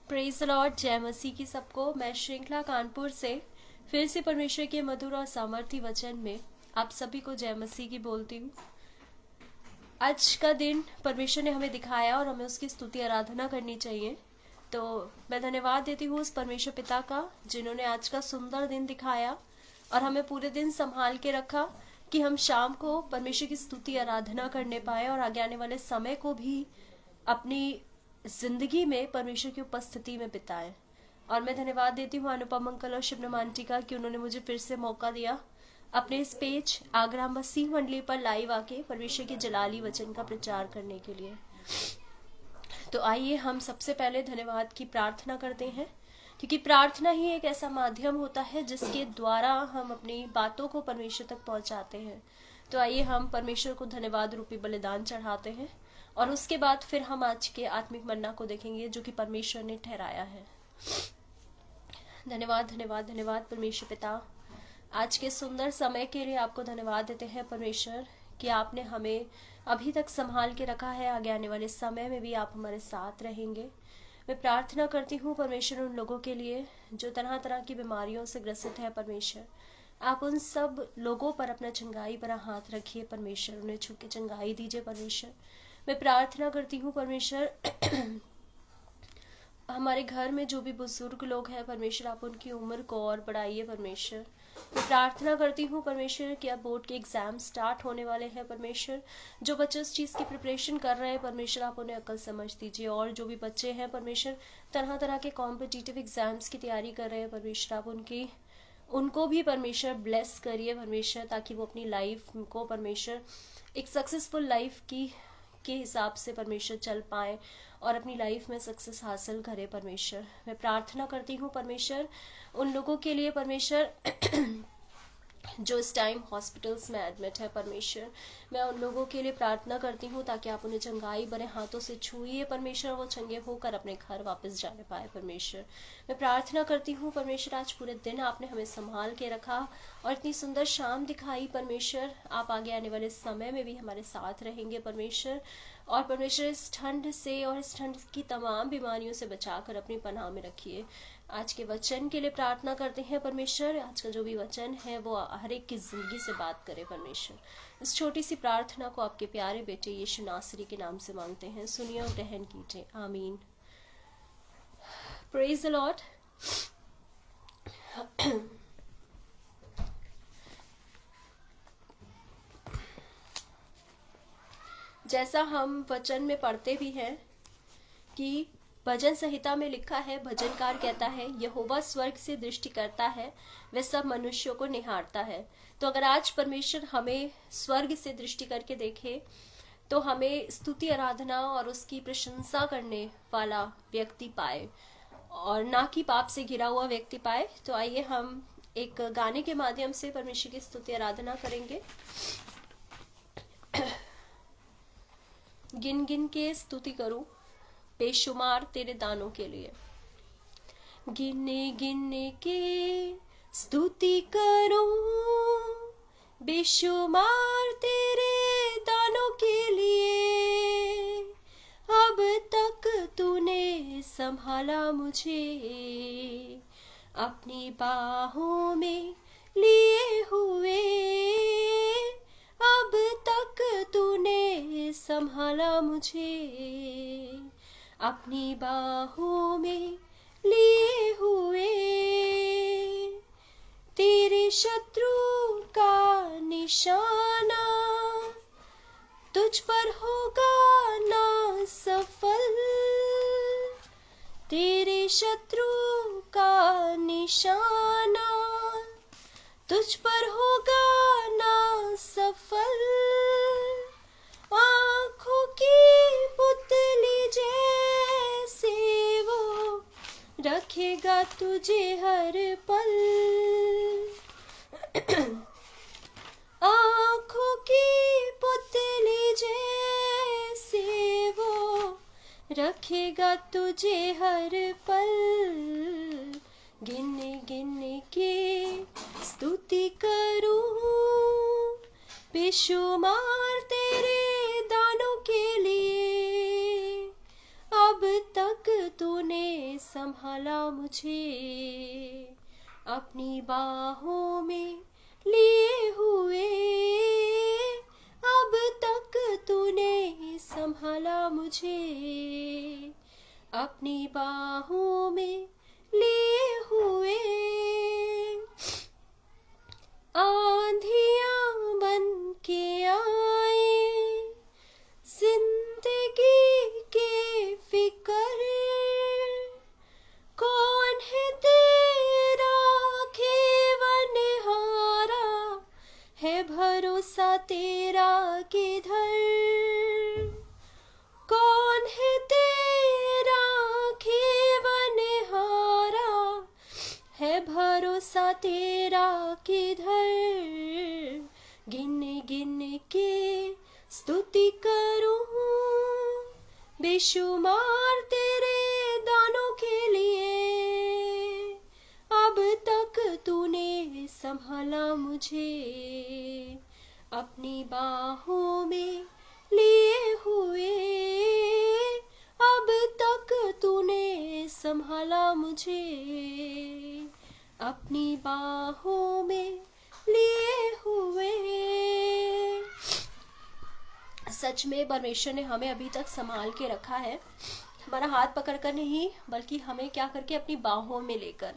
Praise Lord, जय मसीह की सबको। मैं श्रृंखला कानपुर से फिर से परमेश्वर के मधुर और सामर्थी वचन में आप सभी को जय मसीह की बोलती हूँ। आज का दिन परमेश्वर ने हमें दिखाया और हमें उसकी स्तुति आराधना करनी चाहिए। तो मैं धन्यवाद देती हूँ उस परमेश्वर पिता का जिन्होंने आज का सुंदर दिन दिखाया और हमें पूरे दिन संभाल के रखा कि हम शाम को परमेश्वर की स्तुति आराधना करने पाए और आगे आने वाले समय को भी अपनी जिंदगी में परमेश्वर की उपस्थिति में बिताएं। और मैं धन्यवाद देती हूँ अनुपम अंकल और शिवनम आंटी का कि उन्होंने मुझे फिर से मौका दिया अपने इस पेज आगरा मसीह मंडली पर लाइव आके परमेश्वर के जलाली वचन का प्रचार करने के लिए। तो आइए हम सबसे पहले धन्यवाद की प्रार्थना करते हैं, क्योंकि प्रार्थना ही एक ऐसा माध्यम होता है जिसके द्वारा हम अपनी बातों को परमेश्वर तक पहुंचाते हैं। तो आइए हम परमेश्वर को धन्यवाद रूपी बलिदान चढ़ाते हैं और उसके बाद फिर हम आज के आत्मिक मन्ना को देखेंगे जो कि परमेश्वर ने ठहराया है। धन्यवाद धन्यवाद धन्यवाद परमेश्वर पिता, आज के सुंदर समय के लिए आपको धन्यवाद देते हैं परमेश्वर कि आपने हमें अभी तक संभाल के रखा है। आगे आने वाले समय में भी आप हमारे साथ रहेंगे। मैं प्रार्थना करती हूँ परमेश्वर उन लोगों के लिए जो तरह तरह की बीमारियों से ग्रसित है। परमेश्वर आप उन सब लोगों पर अपना चंगाई भरा हाथ रखिए परमेश्वर, उन्हें छू के चंगाई दीजिए परमेश्वर। मैं प्रार्थना करती हूँ परमेश्वर हमारे घर में जो भी बुजुर्ग लोग हैं परमेश्वर आप उनकी उम्र को और बढ़ाइए परमेश्वर। मैं प्रार्थना करती हूँ परमेश्वर कि अब बोर्ड के एग्जाम स्टार्ट होने वाले हैं परमेश्वर, जो बच्चे उस चीज़ की प्रिपरेशन कर रहे हैं परमेश्वर आप उन्हें अकल समझ दीजिए। और जो भी बच्चे हैं परमेश्वर तरह तरह के कॉम्पिटिटिव एग्जाम्स की तैयारी कर रहे हैं परमेश्वर आप उनको भी परमेश्वर ब्लेस करिए परमेश्वर, ताकि वो अपनी लाइफ को परमेश्वर एक सक्सेसफुल लाइफ के हिसाब से परमेश्वर चल पाए और अपनी लाइफ में सक्सेस हासिल करे परमेश्वर। मैं प्रार्थना करती हूँ परमेश्वर उन लोगों के लिए परमेश्वर जो इस टाइम हॉस्पिटल्स में एडमिट है परमेश्वर, मैं उन लोगों के लिए प्रार्थना करती हूँ ताकि आप उन्हें चंगाई भरे हाथों से छूइए परमेश्वर, वो चंगे होकर अपने घर वापस जाने पाए परमेश्वर। मैं प्रार्थना करती हूँ परमेश्वर आज पूरे दिन आपने हमें संभाल के रखा और इतनी सुंदर शाम दिखाई परमेश्वर, आप आगे आने वाले समय में भी हमारे साथ रहेंगे परमेश्वर। और परमेश्वर इस ठंड से और इस ठंड की तमाम बीमारियों से बचाकर अपनी पनाह में रखिए। आज के वचन के लिए प्रार्थना करते हैं परमेश्वर, आज का जो भी वचन है वो हर एक की जिंदगी से बात करे परमेश्वर। इस छोटी सी प्रार्थना को आपके प्यारे बेटे यीशु नासरी के नाम से मांगते हैं, सुनिए और ग्रहण कीजिए, आमीन। Praise the Lord. जैसा हम वचन में पढ़ते भी हैं कि भजन संहिता में लिखा है, भजनकार कहता है यहोवा स्वर्ग से दृष्टि करता है, वह सब मनुष्यों को निहारता है। तो अगर आज परमेश्वर हमें स्वर्ग से दृष्टि करके देखे तो हमें स्तुति आराधना और उसकी प्रशंसा करने वाला व्यक्ति पाए और ना कि पाप से घिरा हुआ व्यक्ति पाए। तो आइए हम एक गाने के माध्यम से परमेश्वर की स्तुति आराधना करेंगे। गिन गिन के स्तुति करूं बेशुमार तेरे दानों के लिए, गिने गिने के स्तुति करूं बेशुमार तेरे दानों के लिए। अब तक तूने संभाला मुझे अपनी बाहों में लिए हुए, अब तक तूने संभाला मुझे अपनी बाहों में लिए हुए। तेरे शत्रु का निशाना तुझ पर होगा ना सफल, तेरे शत्रु का निशाना तुझ पर होगा ना सफल। आँखों की पुतली जैसे वो रखेगा तुझे हर पल, आँखों की पुतली जैसे वो रखेगा तुझे हर पल। गिन गिन के स्तुति करूं बेशुमार तेरे दानों के लिए, अब तक तूने संभाला मुझे, अपनी बाहों में लिए हुए, अब तक तूने संभाला मुझे, अपनी बाहों में लिए हुए। आंधियां बन के आए जिंदगी के फिकर, कौन है तेरा खेवनहारा, है भरोसा तेरा किधर, कौन है तेरा खेवनहारा, है भरोसा तेरा किधर। गिन गिन के स्तुति करूं बेशुमार तेरे दानों के लिए, अब तक तूने संभाला मुझे, अपनी बाहों में लिए हुए, अब तक तूने संभाला मुझे, अपनी बाहों में लिए हुए। सच में परमेश्वर ने हमें अभी तक संभाल के रखा है, हमारा हाथ पकड़कर नहीं बल्कि हमें क्या करके अपनी बाहों में लेकर।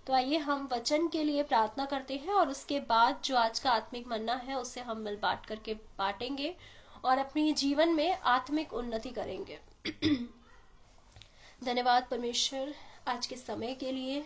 तो आइए हम वचन के लिए प्रार्थना करते हैं और उसके बाद जो आज का आत्मिक मन्ना है उसे हम मिल बांट करके बांटेंगे और अपनी जीवन में आत्मिक उन्नति करेंगे। धन्यवाद परमेश्वर आज के समय के लिए,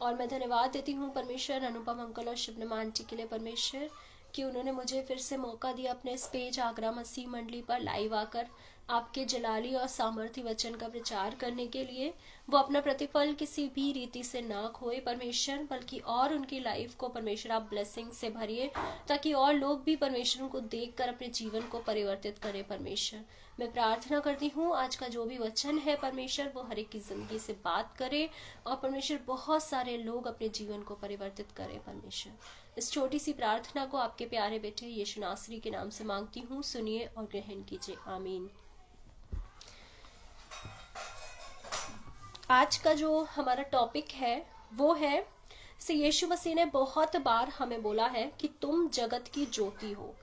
और मैं धन्यवाद देती हूँ परमेश्वर अनुपम अंकल और शिवनमा आंटी के लिए परमेश्वर कि उन्होंने मुझे फिर से मौका दिया अपने इस पेज आगरा मसीह मंडली पर लाइव आकर आपके जलाली और सामर्थ्य वचन का प्रचार करने के लिए। वो अपना प्रतिफल किसी भी रीति से ना खोए परमेश्वर, बल्कि और उनकी लाइफ को परमेश्वर आप ब्लेसिंग से भरिए, ताकि और लोग भी परमेश्वर को देखकर अपने जीवन को परिवर्तित करें परमेश्वर। मैं प्रार्थना करती हूँ आज का जो भी वचन है परमेश्वर वो हर एक की जिंदगी से बात करे और परमेश्वर बहुत सारे लोग अपने जीवन को परिवर्तित करें परमेश्वर। इस छोटी सी प्रार्थना को आपके प्यारे बेटे यीशु नासरी के नाम से मांगती हूँ, सुनिए और ग्रहण कीजिए, आमीन। आज का जो हमारा टॉपिक है वो है, से यीशु मसीह ने बहुत बार हमें बोला है कि तुम जगत की ज्योति हो।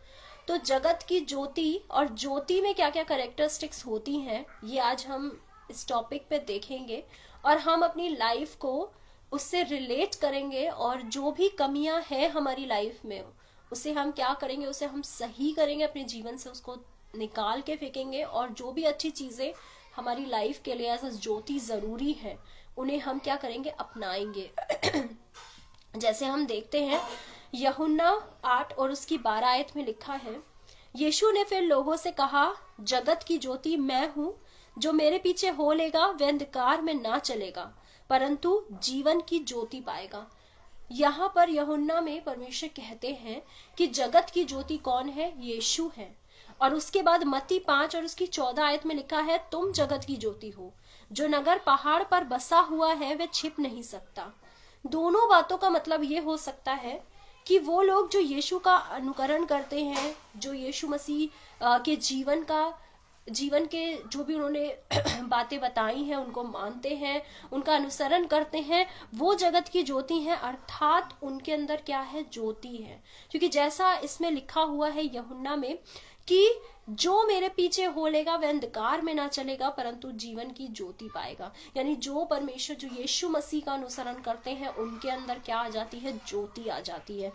तो जगत की ज्योति और ज्योति में क्या क्या कैरेक्टरिस्टिक्स होती हैं ये आज हम इस टॉपिक पे देखेंगे और हम अपनी लाइफ को उससे रिलेट करेंगे, और जो भी कमियां हैं हमारी लाइफ में उसे हम क्या करेंगे, उसे हम सही करेंगे, अपने जीवन से उसको निकाल के फेंकेंगे, और जो भी अच्छी चीजें हमारी लाइफ के लिए एज ज्योति जरूरी है उन्हें हम क्या करेंगे, अपनाएंगे। जैसे हम देखते हैं यूहन्ना 8 और उसकी 12 आयत में लिखा है, यीशु ने फिर लोगों से कहा, जगत की ज्योति मैं हूं, जो मेरे पीछे हो लेगा वह अंधकार में ना चलेगा परंतु जीवन की ज्योति पाएगा। यहाँ पर यूहन्ना में परमेश्वर कहते हैं कि जगत की ज्योति कौन है, यीशु है। और उसके बाद मत्ती 5 और उसकी 14 आयत में लिखा है, तुम जगत की ज्योति हो, जो नगर पहाड़ पर बसा हुआ है वह छिप नहीं सकता। दोनों बातों का मतलब ये हो सकता है कि वो लोग जो यीशु का अनुकरण करते हैं, जो यीशु मसीह के जीवन के जो भी उन्होंने बातें बताई हैं उनको मानते हैं, उनका अनुसरण करते हैं, वो जगत की ज्योति है, अर्थात उनके अंदर क्या है, ज्योति है। क्योंकि जैसा इसमें लिखा हुआ है यूहन्ना में कि जो मेरे पीछे हो लेगा वह अंधकार में ना चलेगा परंतु जीवन की ज्योति पाएगा। यानी जो परमेश्वर, जो यीशु मसीह का अनुसरण करते हैं उनके अंदर क्या आ जाती है, ज्योति आ जाती है।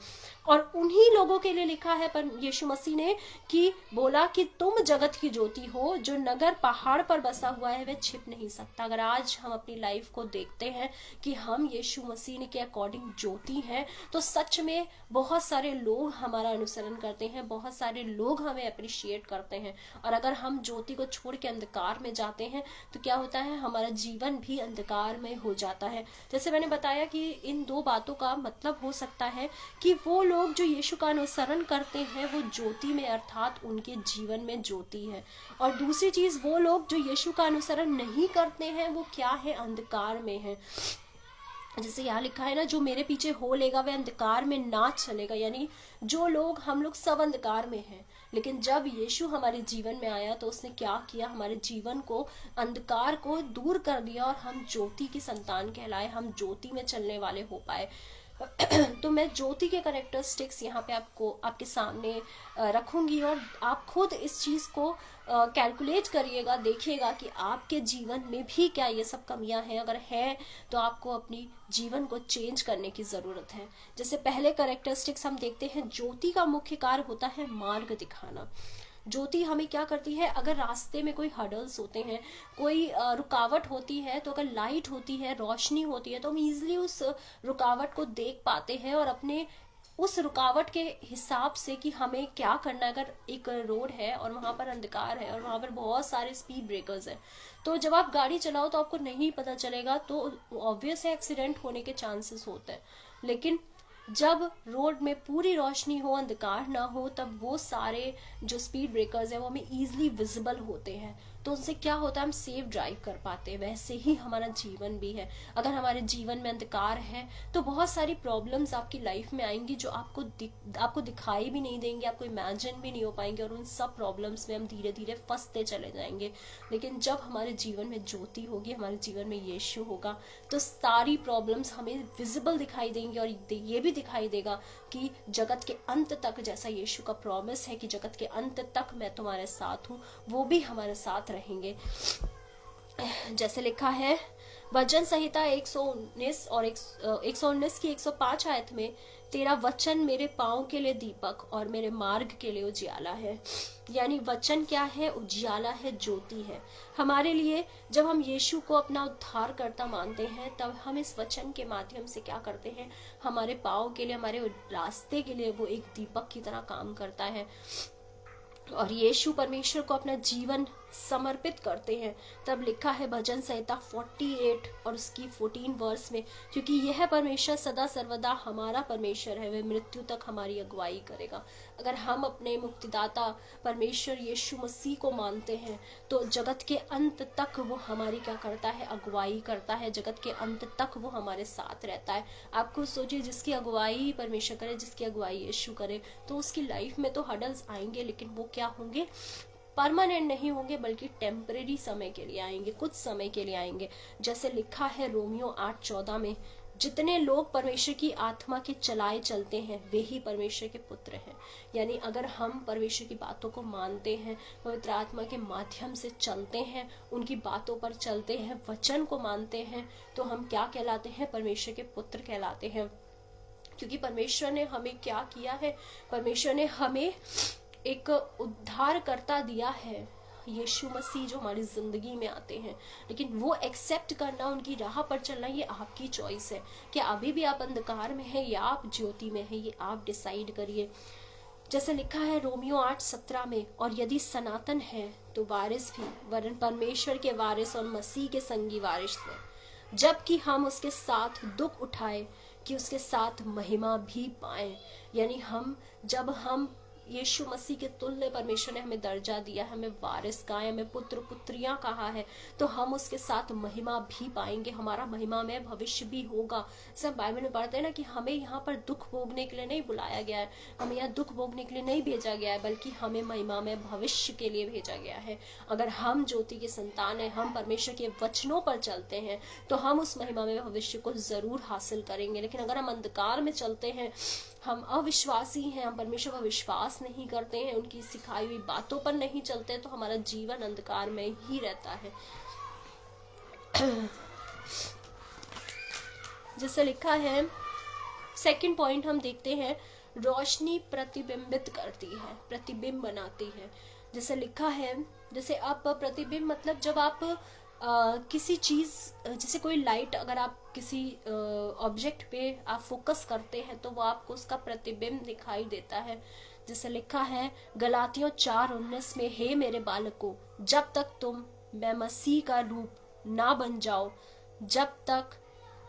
और उन्हीं लोगों के लिए लिखा है पर यीशु मसीह ने कि बोला कि तुम जगत की ज्योति हो, जो नगर पहाड़ पर बसा हुआ है वह छिप नहीं सकता। अगर आज हम अपनी लाइफ को देखते हैं कि हम यीशु मसीह के अकॉर्डिंग ज्योति हैं, तो सच में बहुत सारे लोग हमारा अनुसरण करते हैं, बहुत सारे लोग हमें अप्रिशिएट करते हैं। और अगर हम ज्योति को छोड़ के अंधकार में जाते हैं तो क्या होता है, हमारा जीवन भी अंधकार में हो जाता है। जैसे मैंने बताया कि इन दो बातों का मतलब हो सकता है कि वो लोग जो यीशु का अनुसरण करते हैं वो ज्योति में, अर्थात उनके जीवन में ज्योति है। और दूसरी चीज, वो लोग जो यीशु का अनुसरण नहीं करते हैं वो क्या है, अंधकार में है। जैसे यहाँ लिखा है ना, जो मेरे पीछे हो लेगा वह अंधकार में ना चलेगा। यानी जो लोग, हम लोग सब अंधकार में हैं, लेकिन जब यीशु हमारे जीवन में आया तो उसने क्या किया, हमारे जीवन को, अंधकार को दूर कर दिया और हम ज्योति की संतान कहलाए, हम ज्योति में चलने वाले हो पाए। तो मैं ज्योति के करेक्टरिस्टिक्स यहाँ पे आपको, आपके सामने रखूंगी, और आप खुद इस चीज को कैलकुलेट करिएगा, देखिएगा कि आपके जीवन में भी क्या ये सब कमियां हैं। अगर है तो आपको अपनी जीवन को चेंज करने की जरूरत है। जैसे पहले करेक्टरिस्टिक्स हम देखते हैं, ज्योति का मुख्य कार्य होता है मार्ग दिखाना। ज्योति हमें क्या करती है, अगर रास्ते में कोई हर्डल्स होते हैं, कोई रुकावट होती है, तो अगर लाइट होती है, रोशनी होती है, तो हम इजीली उस रुकावट को देख पाते हैं और अपने उस रुकावट के हिसाब से कि हमें क्या करना है। अगर एक रोड है और वहां पर अंधकार है और वहां पर बहुत सारे स्पीड ब्रेकर्स हैं, तो जब आप गाड़ी चलाओ तो आपको नहीं पता चलेगा, तो ऑब्वियस है एक्सीडेंट होने के चांसेस होते हैं। लेकिन जब रोड में पूरी रोशनी हो, अंधकार ना हो, तब वो सारे जो स्पीड ब्रेकर्स हैं वो हमें इजीली विजिबल होते हैं, तो उनसे क्या होता है, हम सेफ ड्राइव कर पाते हैं। वैसे ही हमारा जीवन भी है। अगर हमारे जीवन में अंधकार है तो बहुत सारी प्रॉब्लम्स आपकी लाइफ में आएंगी जो आपको दिखाई भी नहीं देंगे, आपको इमेजिन भी नहीं हो पाएंगे, और उन सब प्रॉब्लम्स में हम धीरे धीरे फंसते चले जाएंगे। लेकिन जब हमारे जीवन में ज्योति होगी, हमारे जीवन में यीशु होगा, तो सारी प्रॉब्लम्स हमें विजिबल दिखाई देंगी, और ये भी दिखाई देगा कि जगत के अंत तक, जैसा यीशु का प्रॉमिस है कि जगत के अंत तक मैं तुम्हारे साथ हूँ, वो भी हमारे साथ रहेंगे। जैसे लिखा है वचन संहिता 119 और 119 की 105 आयत में, तेरा वचन मेरे पाँव के लिए दीपक और मेरे मार्ग के लिए उजियाला है। यानी वचन क्या है, उजियाला है, ज्योति है हमारे लिए। जब हम यीशु को अपना उद्धारकर्ता मानते हैं, तब हम इस वचन के माध्यम से क्या करते हैं, हमारे पाँव के लिए, हमारे रास्ते के लिए वो एक दीपक की तरह काम करता है। और यीशु परमेश्वर को अपना जीवन समर्पित करते हैं। तब लिखा है भजन संहिता 48 और उसकी 14 वर्स में, क्योंकि यह परमेश्वर सदा सर्वदा हमारा परमेश्वर है, वह मृत्यु तक हमारी अगुवाई करेगा। अगर हम अपने मुक्तिदाता परमेश्वर यीशु मसीह को मानते हैं, तो जगत के अंत तक वो हमारी क्या करता है, अगुवाई करता है। जगत के अंत तक वो हमारे साथ रहता है। आप खुद सोचिए, जिसकी अगुवाई परमेश्वर करे, जिसकी अगुवाई यीशु करे, तो उसकी लाइफ में तो हडल्स आएंगे, लेकिन वो क्या होंगे, परमानेंट नहीं होंगे, बल्कि टेम्परेरी समय के लिए आएंगे, कुछ समय के लिए आएंगे। जैसे लिखा है रोमियो 8:14 में, जितने लोग परमेश्वर की आत्मा के चलाए चलते हैं वे ही परमेश्वर के पुत्र हैं। यानी अगर हम परमेश्वर की बातों को मानते हैं, पवित्र आत्मा के माध्यम से चलते हैं, उनकी बातों पर चलते हैं, वचन को मानते हैं, तो हम क्या कहलाते हैं, परमेश्वर के पुत्र कहलाते हैं। क्योंकि परमेश्वर ने हमें क्या किया है, परमेश्वर ने हमें एक उद्धारकर्ता दिया है, यीशु मसीह, जो हमारी जिंदगी में आते हैं। लेकिन वो एक्सेप्ट करना, उनकी राह पर चलना, ये आपकी चॉइस है कि अभी भी आप अंधकार में हैं या आप ज्योति में हैं, ये आप डिसाइड करिए। जैसे लिखा है रोमियो 8:17 में, और यदि सनातन है तो वारिस भी, वरन परमेश्वर के वारिस और मसीह के संगी वारिस हैं, जबकि हम उसके साथ दुख उठाए कि उसके साथ महिमा भी पाए। यानी जब हम यीशु मसीह के तुल्य परमेश्वर ने हमें दर्जा दिया है, हमें वारिस कहा है, हमें पुत्र पुत्रियां कहा है, तो हम उसके साथ महिमा भी पाएंगे, हमारा महिमा में भविष्य भी होगा। सब बाइबल में पढ़ते हैं ना कि हमें यहाँ पर दुख भोगने के लिए नहीं बुलाया गया है, हमें यहाँ दुख भोगने के लिए नहीं भेजा गया है, बल्कि हमें महिमा में भविष्य के लिए भेजा गया है। अगर हम ज्योति के संतान हैं, हम परमेश्वर के वचनों पर चलते हैं, तो हम उस महिमा में भविष्य को जरूर हासिल करेंगे। लेकिन अगर हम अंधकार में चलते हैं, हम अविश्वासी हैं, हम परमेश्वर पर विश्वास नहीं करते हैं, उनकी सिखाई हुई बातों पर नहीं चलते, तो हमारा जीवन अंधकार में ही रहता है। जैसे लिखा है, सेकंड पॉइंट हम देखते हैं, रोशनी प्रतिबिंबित करती है, प्रतिबिंब बनाती है। जैसे लिखा है, जैसे आप प्रतिबिंब मतलब जब आप किसी चीज, जैसे कोई लाइट, अगर आप किसी ऑब्जेक्ट पे आप फोकस करते हैं तो वो आपको उसका प्रतिबिंब दिखाई देता है। जैसे लिखा है गलातियों 4:19 में, हे मेरे बालकों, जब तक तुम मैं मसीह का रूप ना बन जाओ, जब तक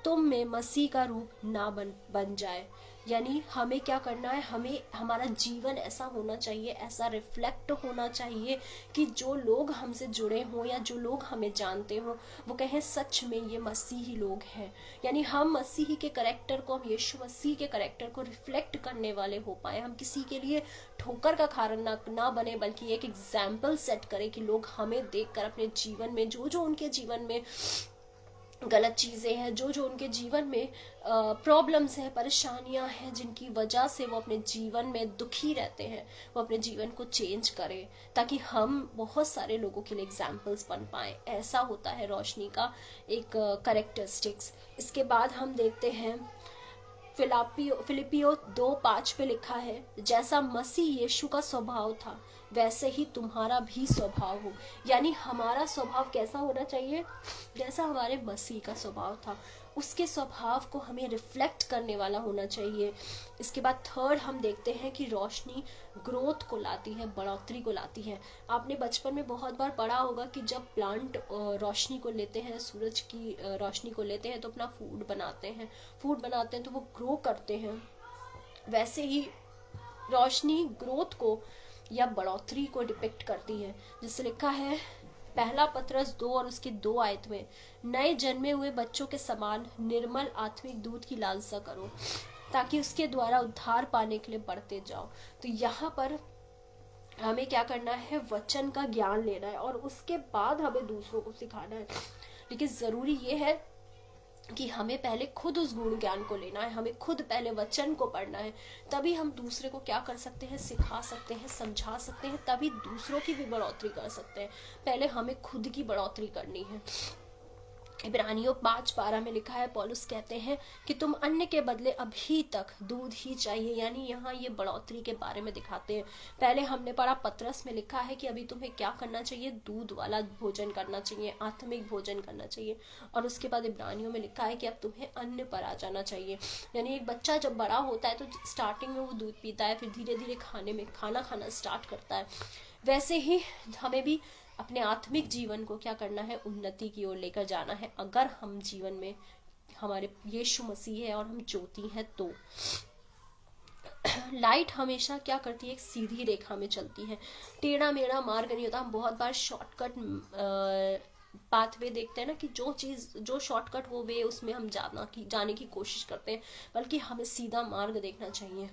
तुम में मसीह का रूप ना बन जाए। यानी हमें क्या करना है, हमें हमारा जीवन ऐसा होना चाहिए, ऐसा रिफ्लेक्ट होना चाहिए कि जो लोग हमसे जुड़े हों या जो लोग हमें जानते हों वो कहें सच में ये मसीही लोग हैं। यानी हम मसीही के करैक्टर को, हम यीशु मसीह के करैक्टर को रिफ्लेक्ट करने वाले हो पाए, हम किसी के लिए ठोकर का कारण ना बने, बल्कि एक एग्जाम्पल सेट करें कि लोग हमें देखकर अपने जीवन में जो जो उनके जीवन में गलत चीज़ें हैं, जो जो उनके जीवन में प्रॉब्लम्स हैं, परेशानियां हैं, जिनकी वजह से वो अपने जीवन में दुखी रहते हैं, वो अपने जीवन को चेंज करें, ताकि हम बहुत सारे लोगों के लिए एग्जाम्पल्स बन पाएं। ऐसा होता है रोशनी का एक करेक्टरिस्टिक्स। इसके बाद हम देखते हैं फिलिपियो 2:5 पे लिखा है, जैसा मसीह यीशु का स्वभाव था वैसे ही तुम्हारा भी स्वभाव हो। यानी हमारा स्वभाव कैसा होना चाहिए, जैसा हमारे मसीह का स्वभाव था, उसके स्वभाव को हमें रिफ्लेक्ट करने वाला होना चाहिए। इसके बाद थर्ड हम देखते हैं कि रोशनी ग्रोथ को लाती है, बढ़ोतरी को लाती है। आपने बचपन में बहुत बार पढ़ा होगा कि जब प्लांट रोशनी को लेते हैं, सूरज की रोशनी को लेते हैं तो अपना फूड बनाते हैं तो वो ग्रो करते हैं। वैसे ही रोशनी ग्रोथ को या बढ़ोतरी को डिपिक्ट करती है, जिससे लिखा है पहला पतरस 2 और उसकी 2 आयत में, नए जन्मे हुए बच्चों के समान निर्मल आत्मिक दूध की लालसा करो ताकि उसके द्वारा उद्धार पाने के लिए बढ़ते जाओ। तो यहाँ पर हमें क्या करना है, वचन का ज्ञान लेना है और उसके बाद हमें दूसरों को सिखाना है। लेकिन जरूरी ये है कि हमें पहले खुद उस गुण ज्ञान को लेना है, हमें खुद पहले वचन को पढ़ना है, तभी हम दूसरे को क्या कर सकते हैं, सिखा सकते हैं, समझा सकते हैं, तभी दूसरों की भी बढ़ोतरी कर सकते हैं। पहले हमें खुद की बढ़ोतरी करनी है। इब्रानियों 5:12 में लिखा है, पौलुस कहते हैं कि तुम अन्य के बदले अभी तक दूध ही चाहिए। यानी यहाँ ये बढ़ोतरी के बारे में दिखाते हैं। पहले हमने पढ़ा पतरस में लिखा है कि अभी तुम्हें क्या करना चाहिए, दूध वाला भोजन करना चाहिए, आत्मिक भोजन करना चाहिए। और उसके बाद इब्रानियों में लिखा है कि अब तुम्हें अन्न पर आ जाना चाहिए। यानी एक बच्चा जब बड़ा होता है तो स्टार्टिंग में वो दूध पीता है, फिर धीरे धीरे खाना खाना स्टार्ट करता है। वैसे ही हमें भी अपने आत्मिक जीवन को क्या करना है, उन्नति की ओर लेकर जाना है। अगर हम जीवन में हमारे यीशु मसीह है और हम ज्योति हैं तो लाइट हमेशा क्या करती है, एक सीधी रेखा में चलती है, टेढ़ा मेढ़ा मार्ग नहीं होता। हम बहुत बार शॉर्टकट पाथवे देखते हैं ना, कि जो शॉर्टकट वो वे उसमें हम जाने की कोशिश करते हैं, बल्कि हमें सीधा मार्ग देखना चाहिए।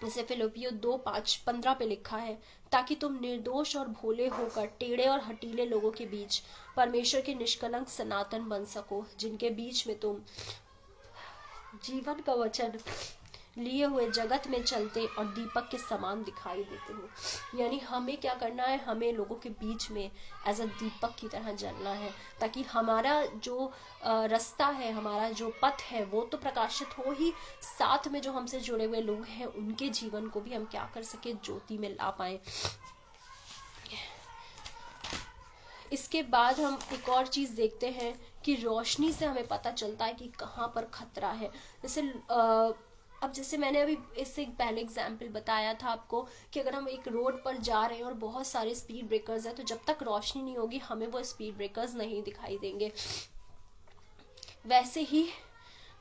जैसे फिलिपियो 2:5-15 पे लिखा है, ताकि तुम निर्दोष और भोले होकर टेढ़े और हटीले लोगों के बीच परमेश्वर के निष्कलंक सनातन बन सको, जिनके बीच में तुम जीवन का वचन लिए हुए जगत में चलते और दीपक के समान दिखाई देते हो। यानी हमें क्या करना है, हमें लोगों के बीच में एज अ दीपक की तरह जलना है, ताकि हमारा जो रास्ता है, हमारा जो पथ है वो तो प्रकाशित हो ही, साथ में जो हमसे जुड़े हुए लोग हैं उनके जीवन को भी हम क्या कर सके, ज्योति में ला पाए। इसके बाद हम एक और चीज देखते हैं कि रोशनी से हमें पता चलता है कि कहाँ पर खतरा है। जैसे मैंने अभी इससे पहले एग्जाम्पल बताया था आपको कि अगर हम एक रोड पर जा रहे हैं और बहुत सारे स्पीड ब्रेकर्स हैं, तो जब तक रोशनी नहीं होगी हमें वो स्पीड ब्रेकर्स नहीं दिखाई देंगे। वैसे ही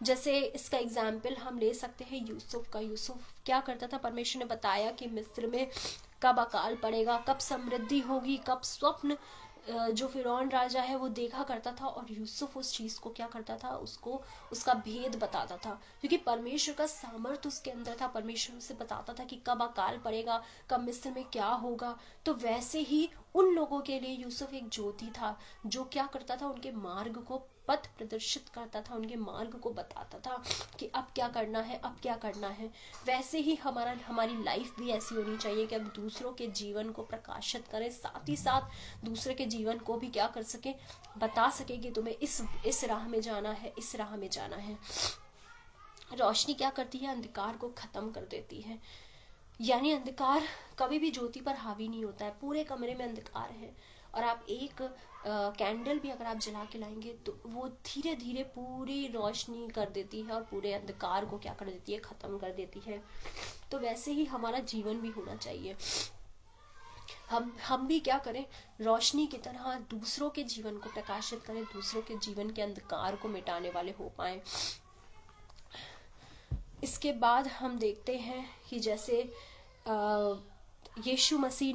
जैसे इसका एग्जाम्पल हम ले सकते हैं यूसुफ का। यूसुफ क्या करता था, परमेश्वर ने बताया कि मिस्र में कब अकाल पड़ेगा, कब समृद्धि होगी, कब स्वप्न जो फिरौन राजा है वो देखा करता था, और यूसुफ उस चीज को क्या करता था, उसको उसका भेद बताता था, क्योंकि परमेश्वर का सामर्थ्य उसके अंदर था। परमेश्वर उसे बताता था कि कब अकाल पड़ेगा, कब मिस्र में क्या होगा। तो वैसे ही उन लोगों के लिए यूसुफ एक ज्योति था, जो क्या करता था, उनके मार्ग को पथ प्रदर्शित करता था, उनके मार्ग को बताता था कि अब क्या करना है, अब क्या करना है। वैसे ही हमारी लाइफ भी ऐसी होनी चाहिए कि अब दूसरों के जीवन को प्रकाशित करें, साथ ही साथ दूसरे के जीवन को भी क्या कर सके, बता सके कि तुम्हें इस राह में जाना है, इस राह में जाना है। रोशनी क्या करती है, अंधकार को खत्म कर देती है। यानी अंधकार कभी भी ज्योति पर हावी नहीं होता है। पूरे कमरे में अंधकार है और आप एक कैंडल भी अगर आप जला के लाएंगे तो वो धीरे धीरे पूरी रोशनी कर देती है और पूरे अंधकार को क्या कर देती है, खत्म कर देती है। तो वैसे ही हमारा जीवन भी होना चाहिए। हम भी क्या करें, रोशनी की तरह दूसरों के जीवन को प्रकाशित करें, दूसरों के जीवन के अंधकार को मिटाने वाले हो पाए। इसके बाद हम देखते हैं कि जैसे यीशु मसीह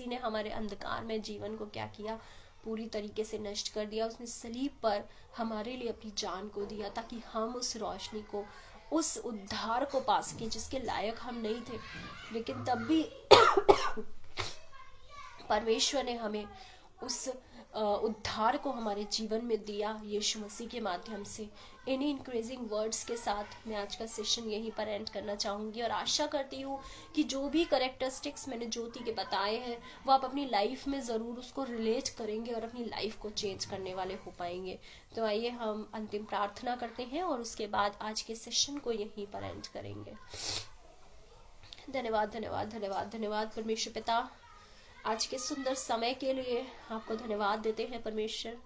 ने हमारे अंधकार में जीवन को क्या किया, पूरी तरीके से नष्ट कर दिया। उसने सलीब पर हमारे लिए अपनी जान को दिया ताकि हम उस रोशनी को, उस उद्धार को पा सकें जिसके लायक हम नहीं थे। लेकिन तब भी परमेश्वर ने हमें उस उद्धार को हमारे जीवन में दिया यीशु मसीह के माध्यम से। इन्हीं इंक्रीजिंग वर्ड्स के साथ मैं आज का सेशन यहीं पर एंड करना चाहूँगी और आशा करती हूँ कि जो भी कैरेक्टरिस्टिक्स मैंने ज्योति के बताए हैं वो आप अपनी लाइफ में ज़रूर उसको रिलेट करेंगे और अपनी लाइफ को चेंज करने वाले हो पाएंगे। तो आइए हम अंतिम प्रार्थना करते हैं और उसके बाद आज के सेशन को यहीं पर एंड करेंगे। धन्यवाद धन्यवाद धन्यवाद धन्यवाद परमेश्वर पिता, आज के सुंदर समय के लिए आपको धन्यवाद देते हैं परमेश्वर।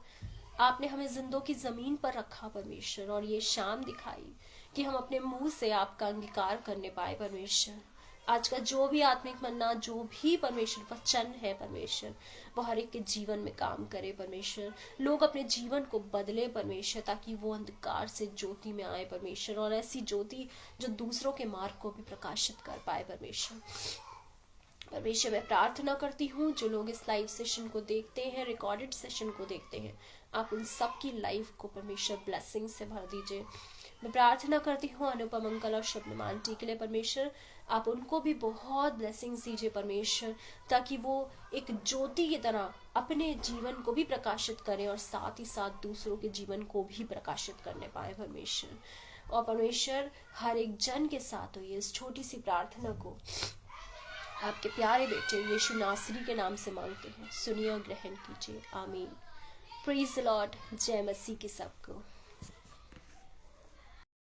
आपने हमें जिंदों की जमीन पर रखा परमेश्वर, और ये शाम दिखाई कि हम अपने मुंह से आपका अंगीकार करने पाए परमेश्वर। आज का जो भी आत्मिक मन्ना, जो भी परमेश्वर वचन है परमेश्वर, वो हर एक के जीवन में काम करे परमेश्वर। लोग अपने जीवन को बदले परमेश्वर, ताकि वो अंधकार से ज्योति में आए परमेश्वर, और ऐसी ज्योति जो दूसरों के मार्ग को भी प्रकाशित कर पाए परमेश्वर। परमेश्वर मैं प्रार्थना करती हूँ जो लोग इस लाइव सेशन को देखते हैं, रिकॉर्डेड सेशन को देखते हैं, आप उन सब की लाइफ को परमेश्वर ब्लेसिंग से भर दीजिए। मैं प्रार्थना करती हूँ अनुपम अंकल और शबनम आंटी के लिए परमेश्वर, आप उनको भी बहुत ब्लेसिंग्स दीजिए परमेश्वर, ताकि वो एक ज्योति की तरह अपने जीवन को भी प्रकाशित करें और साथ ही साथ दूसरों के जीवन को भी प्रकाशित करने पाए परमेश्वर। और परमेश्वर हर एक जन के साथ हुई इस छोटी सी प्रार्थना को आपके प्यारे बेटे यीशु नासरी के नाम से मांगते हैं, सुनिए और ग्रहण कीजिए, आमीन। Praise the Lord. जय मसीह की सबको।